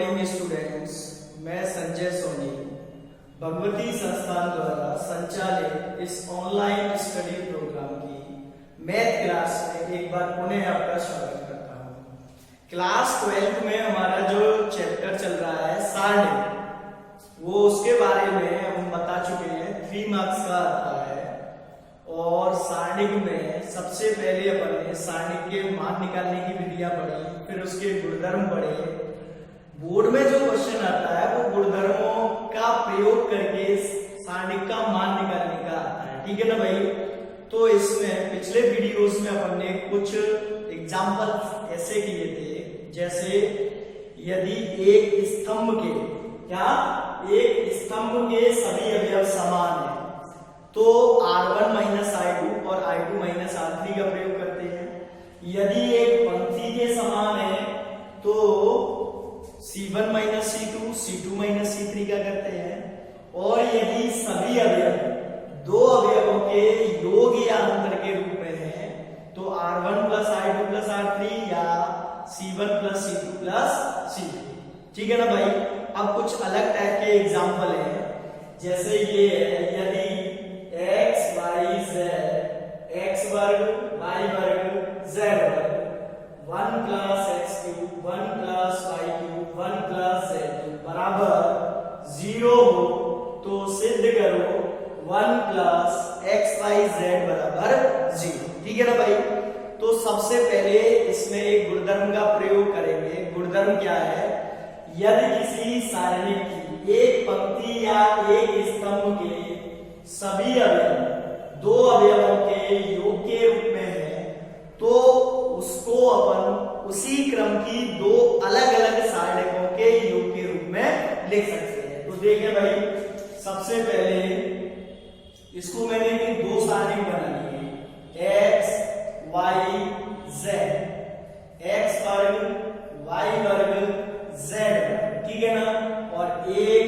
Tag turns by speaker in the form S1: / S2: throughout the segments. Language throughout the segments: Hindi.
S1: मॉर्निंग स्टूडेंट्स, मैं संजय सोनी भगवती संस्थान द्वारा संचालित इस ऑनलाइन स्टडी प्रोग्राम की मैथ क्लास में एक बार पुनः आपका स्वागत करता हूँ। क्लास 12th में हमारा जो चैप्टर चल रहा है सारणी, वो उसके बारे में हम बता चुके हैं। 3 मार्क्स का आता है और सारणिक में सबसे पहले अपन ने सारणिक के मान निकालने की विधियां पढ़ी, फिर उसके गुणधर्म पढ़े। बोर्ड में जो क्वेश्चन आता है वो गुणधर्मों का प्रयोग करके सारणिक का मान निकालने का आता है, ठीक है ना भाई। तो इसमें पिछले वीडियोस में अपन ने कुछ एग्जाम्पल ऐसे किए थे, जैसे यदि एक स्तंभ के सभी अवयव समान है तो R1 माइनस I2 और I2 माइनस R3 का प्रयोग करते हैं। यदि एक पंक्ति के समान है तो C1 minus C2, C2 minus C3 का करते हैं। और यदि सभी अवयव दो अवयवों के योग या अंतर के रूप में है तो R1 plus I2 plus R3 या C1 plus C2 plus C3, ठीक है ना भाई। अब कुछ अलग टाइप के एग्जाम्पल हैं, जैसे ये है, यदि x y z x वर्ग y वर्ग z वर्ग 1 plus x cube 1 plus y cube 1 plus z cube बराबर 0 हो तो सिद्ध करो 1 प्लस x y z बराबर 0, ठीक है ना भाई। तो सबसे पहले इसमें एक गुणधर्म का प्रयोग करेंगे। गुणधर्म क्या है? यदि किसी सारणी की एक पंक्ति या एक स्तंभ के सभी अवयव दो अवयवों के योग के रूप में है तो उसको अपन उसी क्रम की दो अलग अलग सारणिकों के योग के रूप में लिख सकते हैं। तो देखिए भाई, सबसे पहले इसको मैंने दो सारणिक बना लिए, x y z, x वर्ग y वर्ग z वर्ग, ठीक है ना। और एक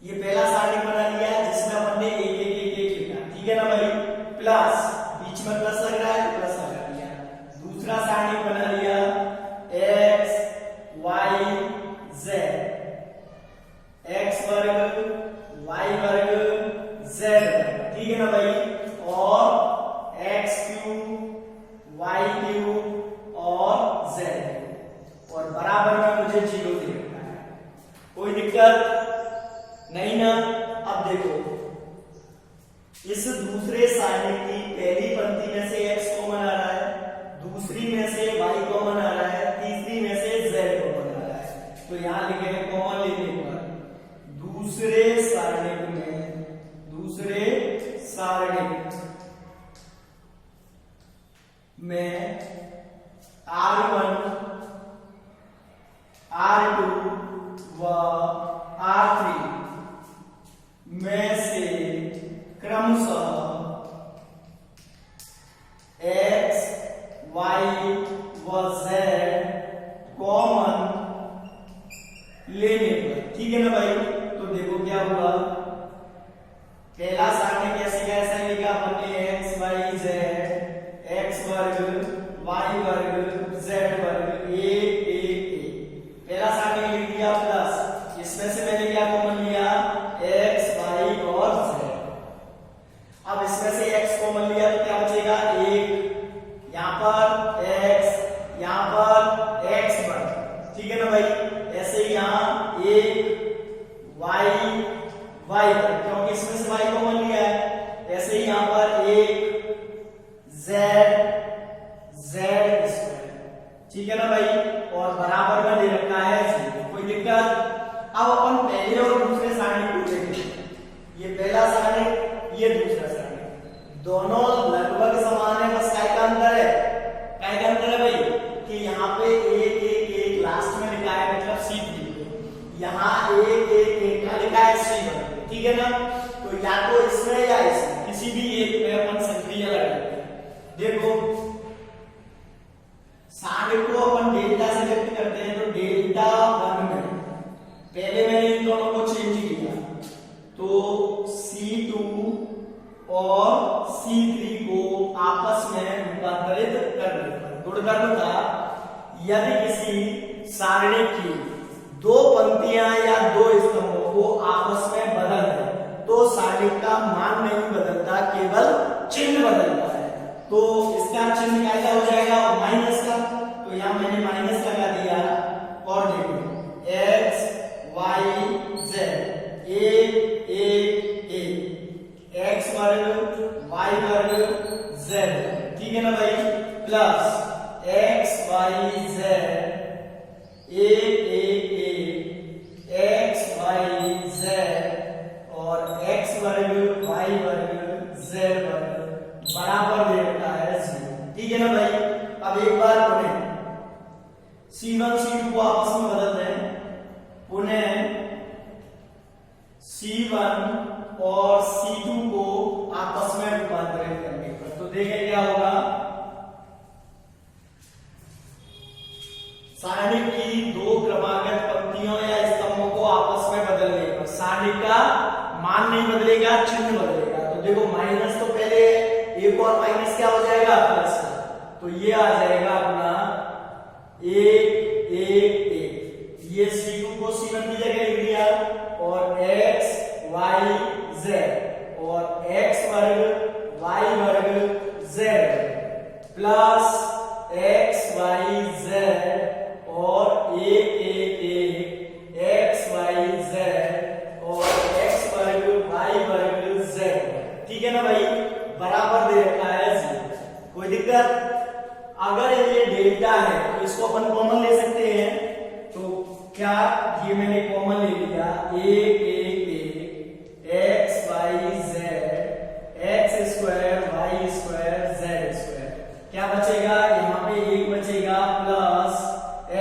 S1: ये पहला सारणिक बना लिया जिसमें अपन ने एक लिखा, ठीक है ना भाई। प्लस बीच में प्लस लग रहा है तो प्लस लगा दिया। दूसरा सारणिक बना लिया x y z, x वर्ग y वर्ग z वर्ग, ठीक है ना भाई। और x क्यूब y क्यूब और z और बराबर में मुझे 0 दे रखा है, कोई दिक्कत नहीं ना। अब देखो, इस दूसरे सारणी की पहली पंक्ति में से x कॉमन आ रहा है, दूसरी में से y कॉमन आ रहा है, तीसरी में से z कॉमन आ रहा है। तो यहां लिखेंगे कॉमन लेने पर दूसरे सारणी में R1 R2 व R3 में से क्रमशः x y व z कॉमन लेने पर, ठीक है ना भाई। तो देखो क्या हुआ, पहला सारणी कैसे कैसा लिखा हमने, x y z, x वर्ग y वर्ग z वर्ग एक। पहला सारणी लिख दिया प्लस, इसमें से मैंने क्या कॉमन लिया, x y और z। अब इसमें से x कॉमन लिया तो क्या बचेगा, 1, यहां पर x, यहां पर x वर्ग, ठीक है ना भाई। ऐसे ही यहां 1 y वर्ग, क्योंकि इसमें से y कॉमन लिया है। ऐसे ही यहां पर 1 z स्क्वायर, ठीक है ना भाई। और बराबर में दे रखा है 0, कोई दिक्कत। अब अपन पहले और दूसरे सारणी को देखेंगे। ये पहला सारणी, ये दूसरा सारणी, दोनों लगभग समान है, बस काय का अंतर है, काय का अंतर है भाई कि यहाँ पे एक लास्ट में लिखा है मतलब C3, यहाँ एक का लिखा है C1, ठीक है ना। तो या तो इसमें या इसमें किसी भी एक में अपन संक्रिया लगाएंगे। देखो सारणी को अपन डेल्टा से व्यक्त करते हैं, तो डेल्टा 1 में पहले मैंने इन दोनों को चेंज किया तो C2 और C3 को आपस में रूपांतरित कर देता। गुणधर्म था यदि किसी सारणी की दो पंक्तियां या दो स्तंभों को आपस में बदल दे तो सारणी का मान नहीं बदलता, केवल चिन्ह बदलता है। तो इसका चिन्ह कैसा हो जाएगा, माइनस का। तो यहां मैंने माइनस लगा दिया और देखो x y z x वर्ग y वर्ग z, ठीक है ना भाई, plus x y z x y z और x वर्ग y वर्ग z वर्ग बराबर दे रखा है 0, ठीक है ना भाई। अब एक बार पुनः C1 C2 को आपस में बदल दें, पुनः C1 और C2 को आपस में रूपांतरित करने पर तो देखें क्या होगा, सारणी की दो क्रमागत पंक्तियों या स्तंभों को आपस में बदलने पर सारणी का मान नहीं बदलेगा, चिन्ह बदलेगा। तो देखो माइनस तो पहले एक और माइनस क्या हो जाएगा, प्लस का। तो ये आ जाएगा अपना 1 1 1, ये C2 को C1 की जगह लिख दिया और x y z और x वर्ग y वर्ग z plus x y z और 1 1 1 x y z और x वर्ग y वर्ग z, ठीक है ना भाई, बराबर दे रखा है 0। कोई दिक्कत? अगर ये डेल्टा है तो इसको अपन कॉमन ले सकते हैं। तो क्या, ये मैंने कॉमन ले लिया 1 1 1 x y z x square y square z square, क्या बचेगा, यहाँ पे 1 बचेगा प्लस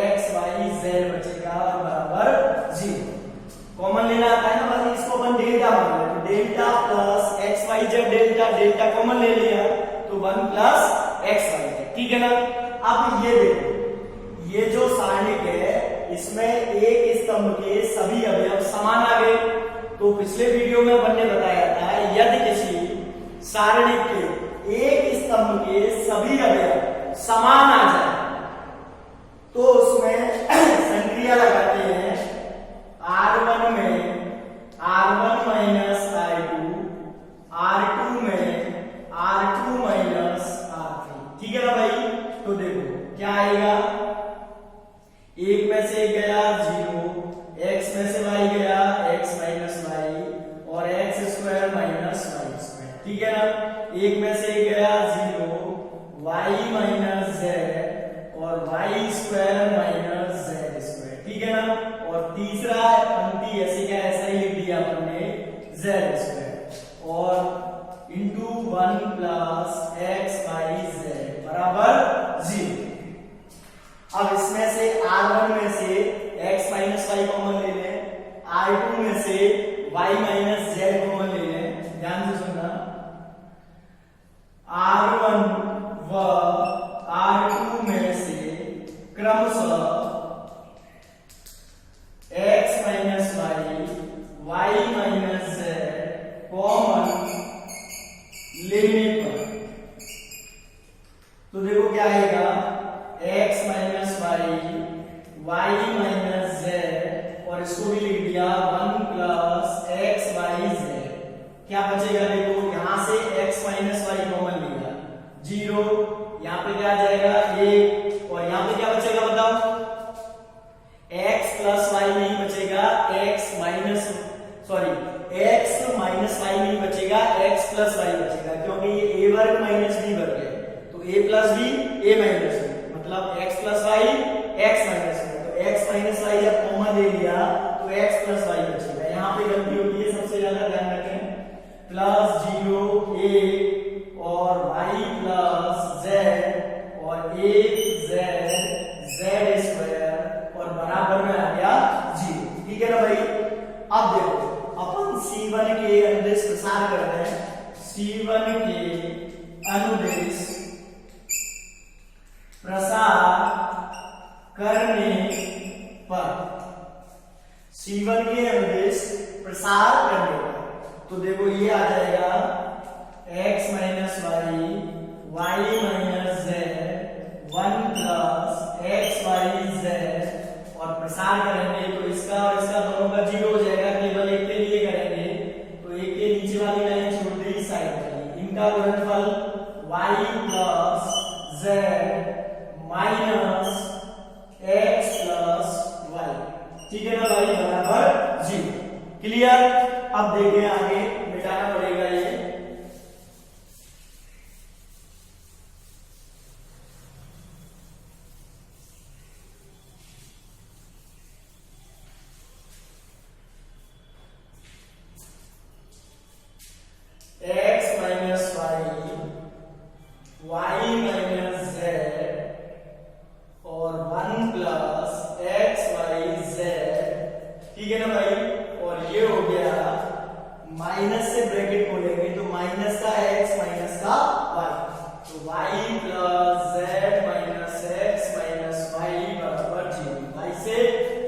S1: x y z बचेगा बराबर 0। कॉमन लेना आता है ना, बस इसको अपन डेल्टा मान लें। तो delta plus x y z delta, delta common ले लिया तो 1 प्लस x y z, ठीक है ना। अब ये देखो, ये जो सारणिक है इसमें एक स्तंभ के सभी अवयव समान आ गए। तो पिछले वीडियो में अपन ने बताया था यदि किसी सारणिक के एक स्तंभ के सभी अवयव समान आ जाए तो उसमें संक्रिया लगाते हैं R1 में R1 माइनस I2, R2 में R2 माइनस R3, ठीक है ना भाई। तो देखो क्या आएगा, एक में से गया 0, x में से y गया x माइनस y और x square minus y square, ठीक है ना। एक में से गया 0, y माइनस z और y square minus z square, ठीक है ना। और तीसरा पंक्ति ऐसे क्या ऐसा ही लिख दिया हमने z स्क्वायर और into 1 plus x y z बराबर 0। अब इसमें से R1 में से x माइनस y कॉमन ले लें, R2 में से y माइनस z कॉमन ले लें। ध्यान से सुनना, R1 व R2 में से क्रमशः x minus y minus z common लेने पर तो देखो क्या आएगा, x minus y minus z और इसको भी लिख दिया 1 प्लस x y z। क्या बचेगा, देखो यहां से x माइनस y कॉमन लिया 0, यहाँ पे क्या आ जाएगा 1 और यहाँ पे क्या बचेगा बताओ, x प्लस y नहीं बचेगा, x माइनस y नहीं बचेगा, x प्लस y बचेगा, क्योंकि ये a वर्ग माइनस b वर्ग है। तो a plus b a minus b मतलब x plus y x minus y। तो x माइनस y जब कॉमन ले लिया तो x प्लस y बचेगा। यहाँ पे गलती होती है, सबसे ज्यादा ध्यान रखें, प्लस 0 a और y प्लस z और 1 z स्क्वायर और बराबर में आ गया 0, ठीक है ना भाई। अब देखो अपन C1 के अनुदेश प्रसार कर रहे हैं, C1 के अनुदेश प्रसार करने पर, C1 के अनुदेश प्रसार करने पर तो देखो ये आ जाएगा x minus y minus z 1 plus x y इनका गुणनफल y plus z minus x plus y, ठीक है ना भाई, बराबर 0। क्लियर। अब देखें आगे मिटाना पड़ेगा ये, x minus y minus z और 1 प्लस x y z, ठीक है ना भाई। और ये हो गया माइनस से ब्रैकेट खोलेंगे तो माइनस का x माइनस का y, तो y plus z minus x minus y बराबर 0। y से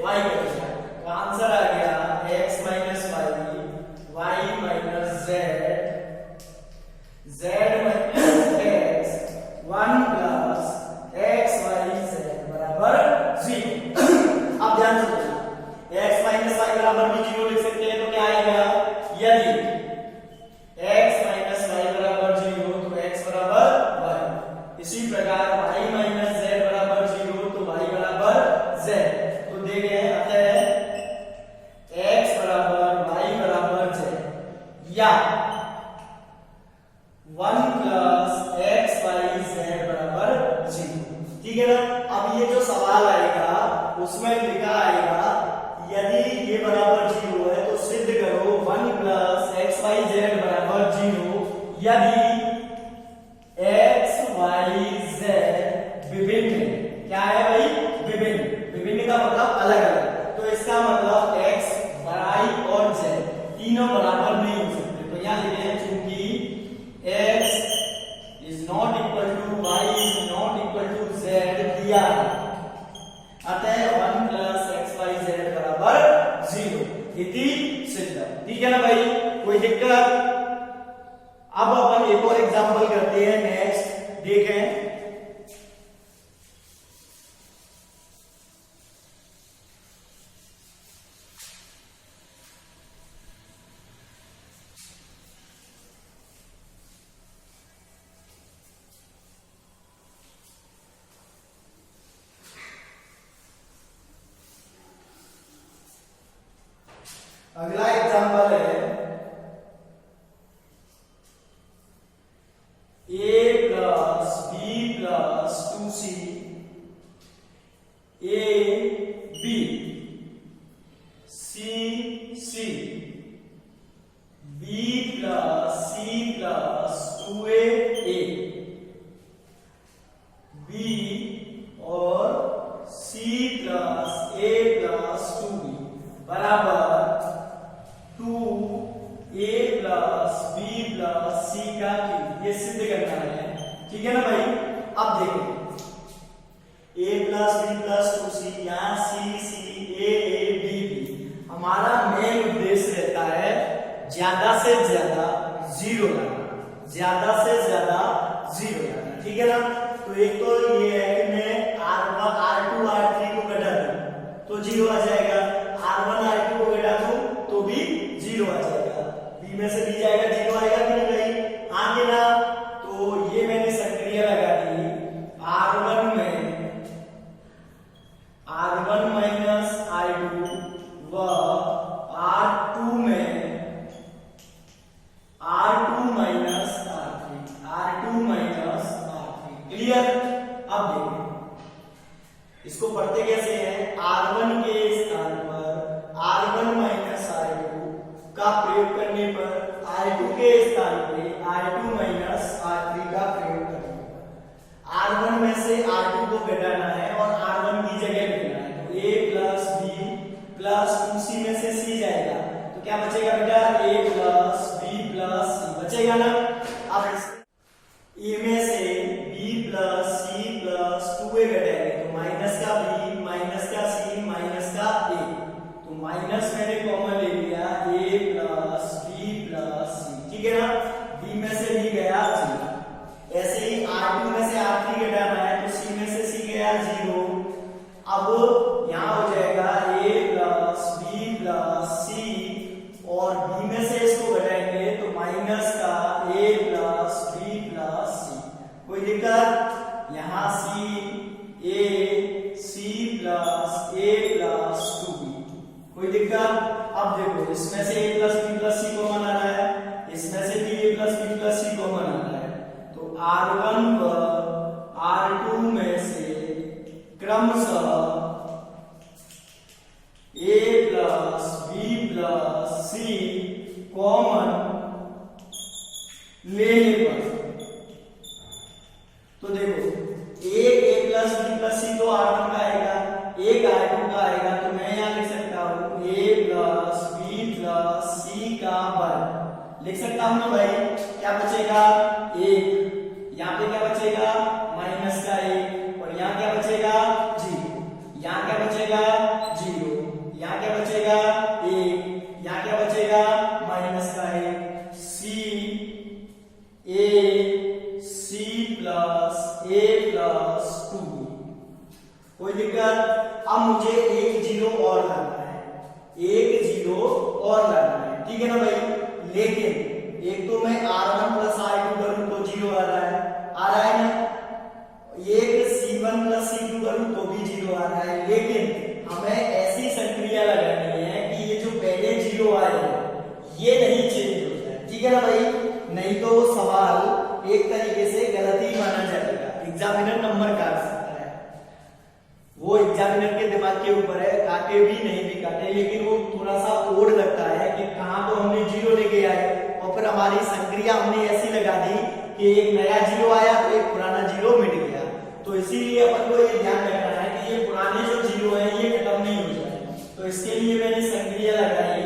S1: y कट गया तो आंसर आ गया x minus y minus z minus x 1 plus x y z बराबर 0। अब ध्यान से x माइनस y बराबर भी 0 लिख सकते हैं, तो क्या आएगा, यदि x माइनस y बराबर 0 तो x बराबर 1, इसी प्रकार y माइनस z बराबर 0 तो y बराबर z, तो देखे अतः x बराबर y बराबर z या 1 प्लस x y z बराबर 0, ठीक है ना। अब ये जो सवाल आएगा उसमें लिखा आएगा यदि ये बराबर 0 है तो सिद्ध करो 1 प्लस x y z बराबर 0 यदि x y z विभिन्न, क्या है भाई, विभिन्न। विभिन्न का मतलब अलग अलग, तो इसका मतलब x y और z तीनों बराबर नहीं हो सकते, तो यहां लिखे हैं चूंकि x is not equal to y is not equal to z दिया है, अतः 1 प्लस x y z बराबर 0 इति सिद्ध, ठीक है ना भाई, कोई दिक्कत। अब अपन एक और एग्जांपल करते हैं, नेक्स्ट देखें। अगला एग्जांपल है a plus b plus 2c a b c c b plus c plus 2a a b और c plus a plus 2b बराबर 2a plus b plus c का क्यूब, ये सिद्ध करना है, ठीक है ना भाई। अब देखो a plus b plus 2c, यहाँ c c a a b b, हमारा मेन उद्देश्य रहता है ज्यादा से ज्यादा 0 लाना, ज्यादा से ज्यादा 0 लाना, ठीक है ना। तो एक तो ये है कि मैं R2 R3 को घटा दूं तो 0 आ जाएगा, R1 R2 को घटा दूं तो भी 0 आ जाएगा, b में से b जाएगा 0 आएगा कि नहीं भाई, आगे ना। तो ये मैंने संक्रिया लगा दी R1 माइनस I2 व R2 में R2 माइनस R3, क्लियर। अब देखो इसको पढ़ते कैसे हैं, R1 के स्थान पर R1 माइनस I2 का प्रयोग करने पर I2 के स्थान पे I2 माइनस R3 का प्रयोग करने पर R1 में से R2 को घटाना है और R1 की जगह लिखना है, तो a plus b plus 2c में से c जाएगा, तो क्या बचेगा बेटा, a plus b plus c बचेगा ना। अब a में से b plus c plus 2a घटाएंगे तो माइनस का b माइनस का c माइनस का a, तो माइनस मैंने कॉमन ले लिया a plus b plus c, ठीक है ना। b में से b गया 0, ऐसे ही R2 में से R3 घटाना है तो c में से c गया 0। अब यहाँ हो जाएगा a plus b plus c और b में से इसको घटाएंगे तो माइनस का a प्लस यहाँ सी प्लस ए प्लस 2b, कोई दिक्कत? अब देखो इसमें से a plus B plus C common आ रहा है, इसमें से भी a plus B plus C common आ रहा है, तो R1 व R2 में से क्रमशः a plus B plus C common लेने पर, तो देखो एक a plus B plus C तो R1 का आएगा, एक R2 का आएगा, तो मैं यहाँ लिख सकता हूँ a प्लस बी प्लस सी का वर्ग लिख सकता हूँ ना भाई। क्या बचेगा? एक, यहाँ पे क्या बचेगा? माइनस का एक, और यहाँ क्या बचेगा? 0, यहाँ क्या बचेगा? 0, यहाँ क्या बचेगा? 1, यहाँ क्या बचेगा? माइनस का एक। सी प्लस ए प्लस 2, कोई दिक्कत? अब मुझे एक जीरो और लाना है, एक जीरो और लाना है, ठीक है ना भाई। लेकिन एक तो मैं R1 प्लस R2 करूं तो जीरो आ रहा है ना, एक C1 प्लस C2 करूं तो भी जीरो आ रहा है, लेकिन हमें ऐसी संक्रिया लगानी है कि ये जो पहले जीरो आए ये नहीं चेंज हो जाए, ठीक है ना भाई। नहीं तो सवाल एक तरीके से गलत ही माना जाएगा, एग्जामिनर नंबर काट सकता है, वो एग्जामिनर के दिमाग के ऊपर है, काटे भी नहीं भी काटे, लेकिन वो थोड़ा सा ओड लगता है कि कहां तो हमने जीरो लेके आए और फिर हमारी संक्रिया हमने ऐसी लगा दी कि एक नया जीरो आया तो एक पुराना जीरो मिट गया, तो इसीलिए अपन को ये ध्यान रखना है कि ये पुराने जो जीरो है ये खत्म नहीं हो जाए। तो इसके लिए मैंने संक्रिया लगाई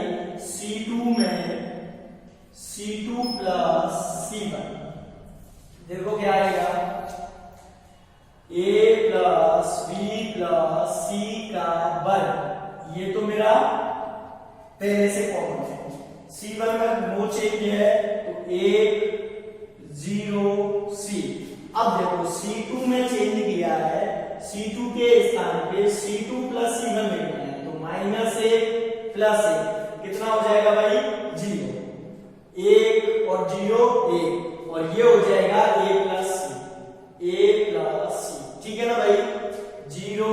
S1: C2 में C2 प्लस C1, देखो क्या आएगा? a प्लस बी प्लस सी का वर्ग, ये तो मेरा पहले से कॉमन है। C1 में नो चेंज है तो 1 0 C। अब देखो C2 में चेंज किया है, C2 के स्थान पे C2 प्लस C1 लिखना है, तो -1 प्लस 1 कितना हो जाएगा भाई? 0, 1 और 0 1, और ये हो जाएगा a प्लस सी, ठीक है ना भाई। 0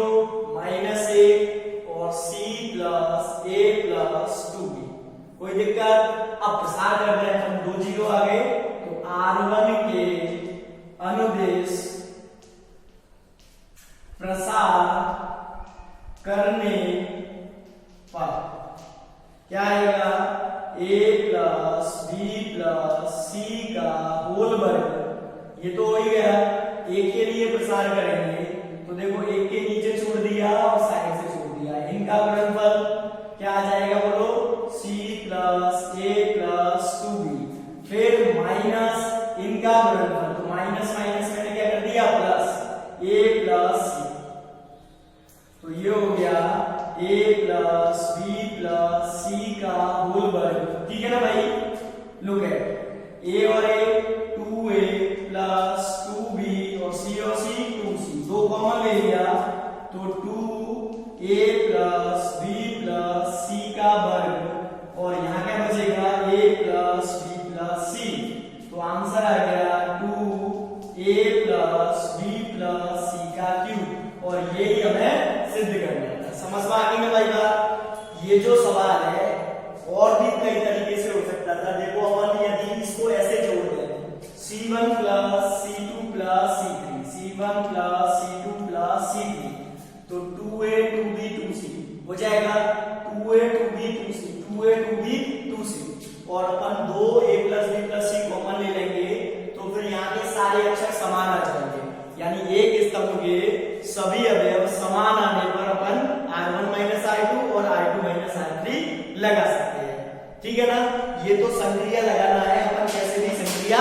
S1: -1 और c plus a plus 2b, कोई दिक्कत? अब प्रसार कर रहे हैं हम, 2 जीरो आ गए, तो R1 के अनुदेश प्रसार करने पर क्या आएगा? a प्लस बी प्लस सी का होल वर्ग, ये तो हो ही गया। एक के लिए प्रसार करेंगे तो देखो एक के नीचे छोड़ दिया और साइड से छोड़ दिया, इनका गुणनफल क्या आ जाएगा बोलो? c plus a plus 2b, फिर माइनस इनका गुणनफल, तो माइनस माइनस मैंने क्या कर दिया? प्लस a प्लस c, तो ये हो गया a प्लस बी प्लस सी का होल वर्ग, ठीक है ना भाई। लुक एट a और a 2a प्लस 2b और c 2c, दो कॉमन ले लिया तो 2a plus b plus c का वर्ग, और यहाँ क्या बचेगा? a plus b plus c, तो आंसर आ गया 2a plus b plus c का क्यूब, और यही हमें सिद्ध करना है। समझ में आ गई ना भाई बात? ये जो सवाल है और भी कई तरीके से हो सकता था, देखो अपन यदि इसको ऐसे जोड़ दें C1 plus C2 plus C3, C1 plus C2 plus C3, तो 2a 2b 2c हो जाएगा, 2a 2b 2c 2a 2b 2c, और अपन 2a plus b plus c common ले लेंगे तो फिर यहाँ के सारे अक्षर समान आ जाएंगे, यानी एक स्तंभ के सभी अवयव समान आने पर अपन R1 माइनस R2 और R2 माइनस R3 लगा सकते हैं, ठीक है ना। ये तो संक्रिया लगाना है, अपन कैसे भी संक्रिया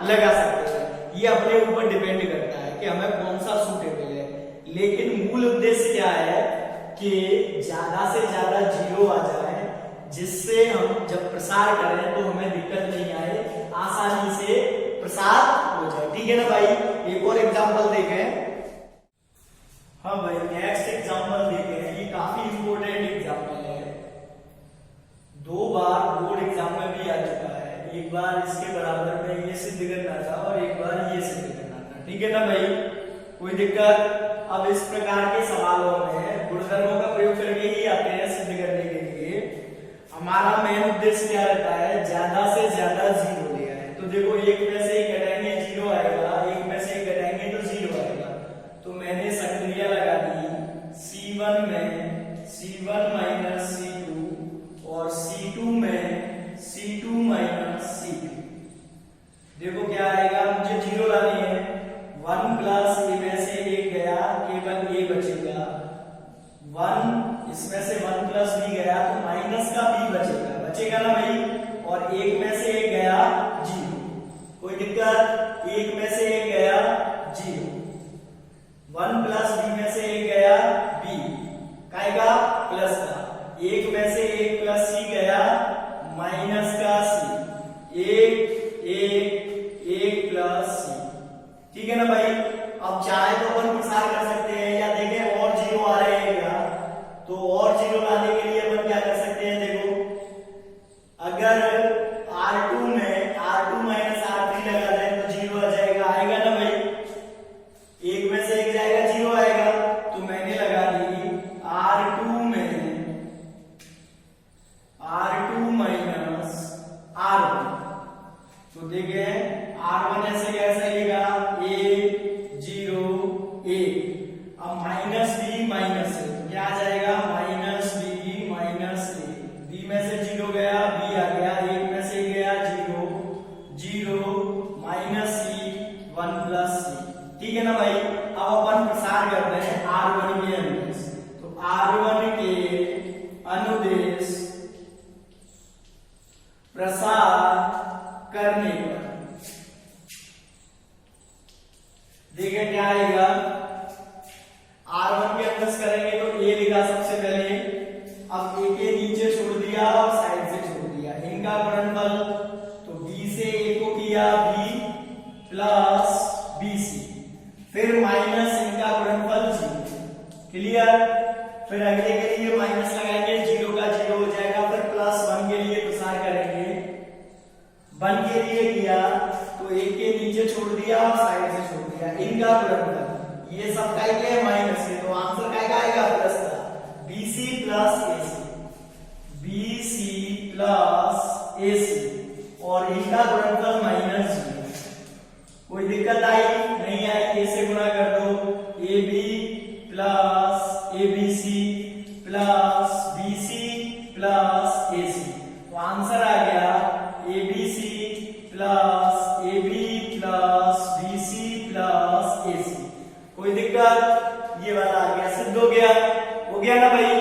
S1: लगा सकते हैं, ये अपने ऊपर डिपेंड करता है कि हमें कौन सा सूटेबल है, लेकिन मूल उद्देश्य क्या है कि ज्यादा से ज्यादा जीरो आ जाए, जिससे हम जब प्रसार करें तो हमें दिक्कत नहीं आए, आसानी से प्रसार हो जाए, ठीक है ना भाई। एक और एग्जांपल देखें। हाँ भाई, नेक्स्ट एग्जांपल देखें, ये काफी इंपॉर्टेंट एग्जांपल है, 2 बार बोर्ड एग्जाम में भी आ चुका है, एक बार इसके बराबर में ये सिद्ध करना था और एक बार ये सिद्ध करना था, ठीक है ना भाई। कोई दिक्कत? अब इस प्रकार के सवालों में गुणधर्मों का प्रयोग करके ही आते हैं सिद्ध करने के लिए। हमारा मेन उद्देश्य क्या रहता है? ज्यादा से ज्यादा जीरो ले आए। तो देखो एक में से एक घटाएंगे जीरो आएगा, एक में से एक घटाएंगे तो जीरो आएगा। तो मैंने संक्रिया लगा दी C1 में C1 माइनस C2 और C2 में C2 माइनस C2। देखो क्या आएगा, मुझे जीरो लानी है। 1 प्लस ए में से एक गया, केवल ए बचेगा। 1 इसमें से 1 प्लस बी गया तो माइनस का बी बचेगा ना भाई। और एक में से एक गया जीरो, कोई दिक्कत? एक में से एक गया जीरो। 1 प्लस बी में से एक गया बी, काएगा प्लस का। एक में से एक प्लस सी गया माइनस का सी। एक प्लस सी, ठीक है ना भाई। अब चाहे तो अपन प्रसार कर सकते हैं या देखें और जीरो आ रहे हैं क्या, तो और जीरो लाने के लिए अपन क्या कर सकते हैं? देखो अगर R2 में R2 माइनस R3 लगा दें तो जीरो आ जाएगा, आएगा ना भाई। एक में से एक जाएगा जीरो आएगा। तो मैंने लगा दी R2 माइनस R1। तो देखिए R1 ऐसे कैसे लिखा, A 0 A। अब माइनस बी माइनस ए, क्या आ जाएगा? माइनस बी माइनस ए। बी में से जीरो गया, बी आ गया। एक में से गया जीरो माइनस सी 1 प्लस सी, ठीक है ना भाई। अब अपन प्रसार करते हैं R1 के अनुदेश। तो R1 के अनुदेश प्रसार करने पर देखिए क्या आएगा। R1 के अनुदेश करेंगे तो ए लिखा सबसे पहले। अब ए के नीचे छोड़ दिया और साइड से छोड़ दिया, इनका गुणनफल। तो बी से ए को किया बी प्लस बी सी, फिर माइनस इनका गुणनफल जी, क्लियर। फिर अगले के लिए माइनस लगाएंगे, जीरो का जीरो हो जाएगा। फिर प्लस 1 के लिए प्रसार करेंगे। 1 के लिए किया तो एक के नीचे छोड़ दिया और साइड से छोड़ दिया, इनका गुणनफल। ये सब का क्या है? माइनस है, तो आंसर क्या आएगा? प्लस का। BC plus AC, BC plus AC और इनका गुणनफल माइनस जी। कोई दिक्कत आई? नहीं आई। ए से गुणा कर दो, AB plus ABC plus BC plus AC। तो आंसर आ गया ABC plus AB plus BC plus AC। कोई दिक्कत? ये वाला आ गया, सिद्ध हो गया ना भाई।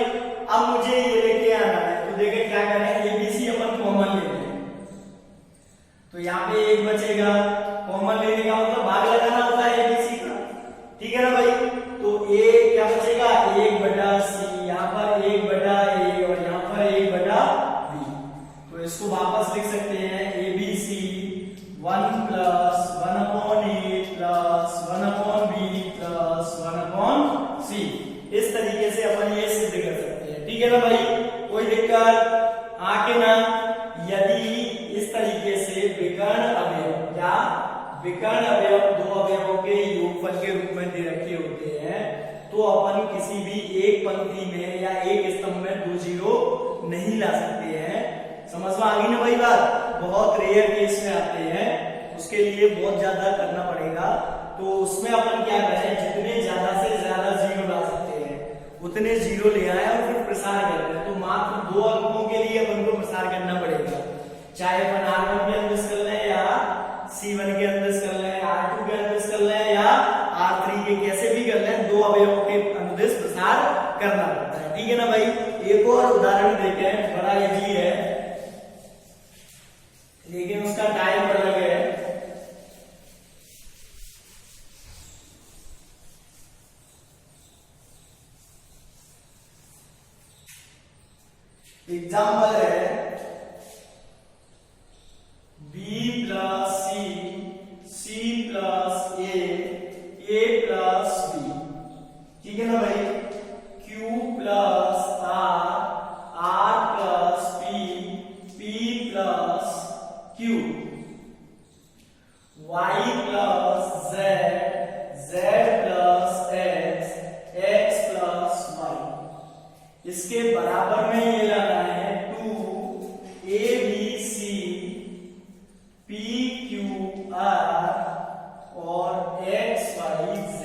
S1: अब मुझे ये लेके आना है, तो देखिए क्या करना है। ABC अपन कॉमन लेते हैं, तो यहाँ पे एक बचेगा। कॉमन लेने का मतलब भाग लगाना होता है ABC का, ठीक है ना भाई। तो A क्या बचेगा? 1/C, यहाँ पर 1/A और यहाँ पर 1/B। तो इसको वापस लिख सकते हैं ABC 1 plus 1/A plus 1/B plus 1/C। इस तरीके से अपन ये सिद्ध कर सकते हैं, ठीक है ना भाई। कोई दिक्कत? आगे ना, यदि इस तरीके से विकर्ण अवयव या विकर्ण अवयव दो अवयवों के योगफल के रूप में दे रखे होते हैं, तो अपन किसी भी एक पंक्ति में या एक स्तंभ में 2 जीरो नहीं ला सकते हैं। समझ में आ गई ना भाई बात? बहुत रेयर केस में आते हैं, उसके लिए बहुत ज्यादा करना पड़ेगा। तो उसमें अपन क्या करें, जितने ज्यादा से ज्यादा जीरो ला सकते हैं उतने जीरो ले आए और फिर प्रसार करते हैं। तो मात्र 2 अंकों के लिए अपन को प्रसार करना पड़ेगा, चाहे अपन R1 के अनुदेश कर लें या C1 के अनुदेश कर लें, R2 के अनुदेश कर लें या R3 के, कैसे भी कर लें, 2 अवयवों के अनुदेश प्रसार करना पड़ता है, ठीक है ना भाई। एक और उदाहरण देते हैं, बड़ा इजी है लेकिन उसका टाइम अलग है। एग्जाम्पल है B plus C plus A plus B, ठीक है ना भाई। Q plus R plus P plus Q, Y plus Z z plus x plus y। इसके बराबर में ये लाना है 2abc pqr और xyz।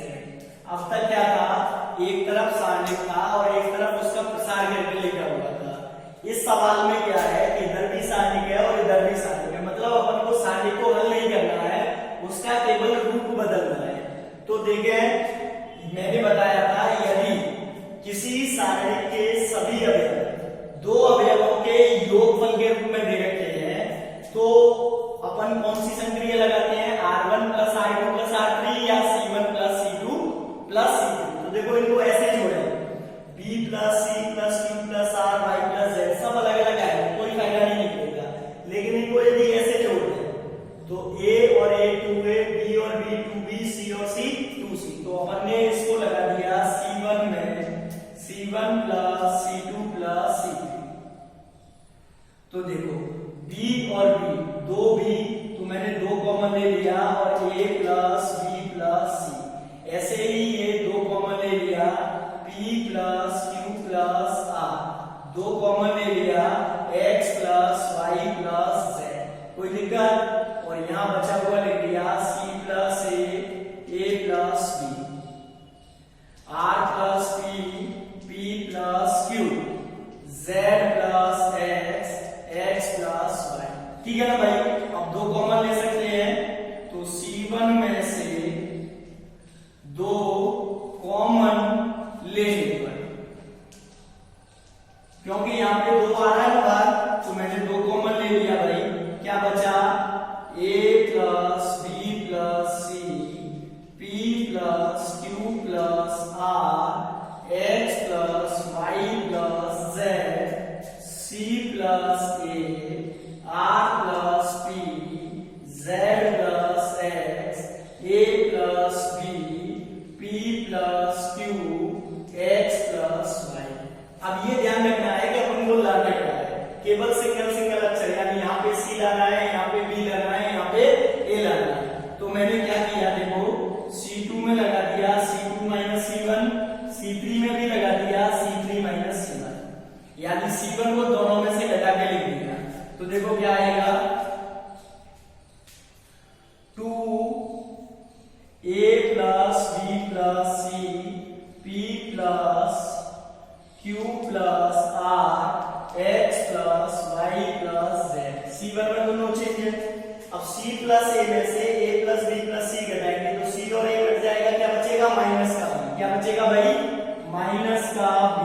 S1: अब तक क्या था, एक तरफ सारणिक था और एक तरफ उसका प्रसार करके लिखा हुआ था। इस सवाल में क्या है कि इधर भी सारणिक है और इधर भी सारणिक है, मतलब अपन को सारणिक को हल नहीं करना है, उसका केवल रूप बदलना है। तो देखें, मैंने बताया था यदि किसी सारणिक के सभी अवयव दो अवयवों के योगफल के रूप में दे रखे हैं तो अपन कौन सी संक्रिया लगाते हैं, R1 plus R2 plus R3 या C1 plus C2 plus C3। तो देखो इनको ऐसे जोड़े, B plus C plus Q plus R Y plus Z, सब अलग अलग आएंगे, कोई फायदा नहीं निकलेगा। लेकिन इनको यदि ऐसे जोड़ दें तो A और A 2A, B और B 2B, C और C 2C। तो अपन ने इसको लगा दिया C1 में C1 plus C2 plus C3। तो देखो B और B दो B, तो मैंने दो कॉमन ले लिया और A plus B plus C। ऐसे ही ये दो कॉमन ले लिया P plus Q plus R, दो कॉमन ले लिया X plus Y plus Z। कोई दिक्कत? और यहाँ बचा हुआ लिख दिया C plus A plus B, R plus P plus Q, Z plus X plus Y। ठीक है ना भाई? अब दो कॉमन ले सकते हैं, तो C1 में से दो कॉमन लेने पर, क्योंकि यहाँ पे दो आ रहा है ना बाहर, तो मैंने दो कॉमन ले लिया भाई। क्या बचा? A plus B plus C, P plus Q plus R, X plus Y plus Z, C plus A, R plus P, Z plus X, A plus B, P plus Q, X plus Y। अब ये ध्यान रखना है कि अपन को लाना क्या है, केवल सिंगल सिंगल अक्षर, यानी यहाँ पे C लाना है, यहाँ पे B लाना है, यहाँ पे A लाना है। तो मैंने क्या किया, देखो C2 में लगा दिया C2 माइनस C1, C3 में भी लगा दिया C3 माइनस C1, यानी C1 को दोनों में से घटा के लिख दिया। तो देखो क्या आएगा, 2A plus B plus C, P plus Q plus R, X plus Y plus Z। C1 में दोनों चेंज है। अब C प्लस A में से A plus B plus C घटाएंगे तो C और A कट जाएगा, क्या बचेगा? माइनस का B। क्या बचेगा भाई? माइनस का B।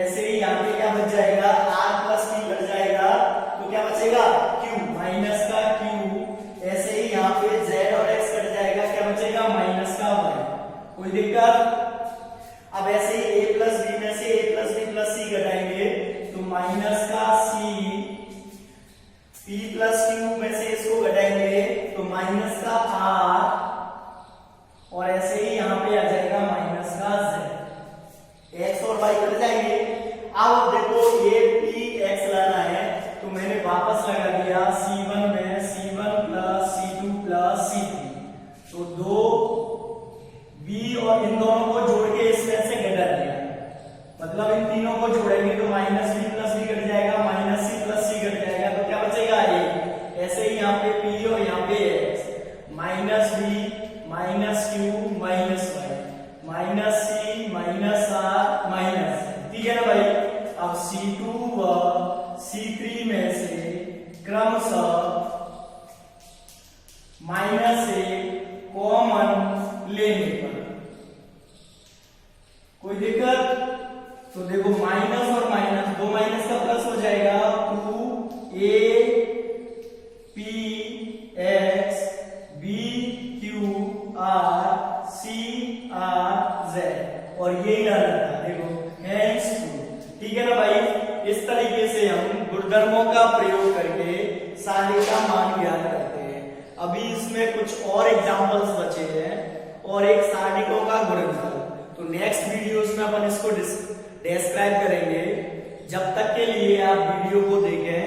S1: ऐसे ही यहाँ पे क्या बच जाएगा? R प्लस P घट जाएगा, तो क्या बचेगा? Q, माइनस का Q। ऐसे ही यहाँ पे Z और X कट जाएगा, क्या बचेगा? माइनस का Y। कोई दिक्कत? अब ऐसे ही A प्लस B में से A plus B plus C घटाएंगे तो माइनस का C, P प्लस Q में से इसको घटाएंगे तो माइनस का R, और ऐसे ही यहाँ पे आ जाएगा माइनस का Z। X और Y कट जाएंगे। अब देखो ये P X लाना है, तो मैंने वापस लगा दिया C1 में C1 plus C2 plus C3, तो दो B और इन दोनों को जोड़ के इसमें से घटा दिया, मतलब इन तीनों को जोड़ेंगे तो minus B plus B cut जाएगा, minus C plus C cut जाएगा, तो क्या बचेगा? A। ऐसे ही यहाँ पे P और यहाँ पे X, minus B minus Q minus Y, minus C minus R minus. ठीक है ना भाई? अब C2 व C3 में से क्रमशः माइनस A कॉमन लेने पर कोई दिक्कत? तो देखो माइनस और माइनस, दो माइनस का प्लस हो जाएगा, 2A P X B Q R C R Z, और ये ही लाना था, देखो hence 2। ठीक है ना भाई? इस तरीके से हम गुणधर्मों का प्रयोग करके सारणिक का मान ज्ञात करते हैं। अभी इसमें कुछ और एग्जांपल्स बचे हैं और एक सारणिकों का गुणनफल, तो नेक्स्ट वीडियोस में अपन इसको डिस्क्राइब करेंगे। जब तक के लिए आप वीडियो को देखें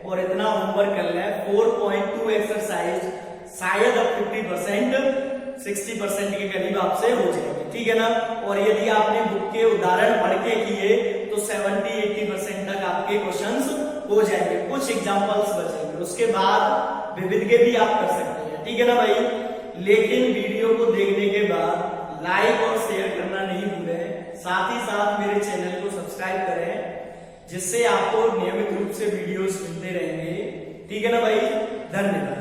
S1: और इतना होमवर्क कर लें, 4.2 एक्सरसाइज शायद अब 50% 60% के करीब आपसे हो जाएंगे, ठीक है ना। और यदि आपने बुक के उदाहरण पढ़ के किए तो 70-80% तक आपके क्वेश्चंस हो जाएंगे, कुछ एग्जांपल्स बचेंगे, उसके बाद विविध के भी आप कर सकते हैं, ठीक है ना भाई। लेकिन वीडियो को देखने के बाद लाइक और शेयर करना नहीं भूलें, साथ ही साथ मेरे चैनल को सब्सक्राइब करें, जिससे आपको नियमित रूप से वीडियोस मिलते रहेंगे, ठीक है ना भाई। धन्यवाद।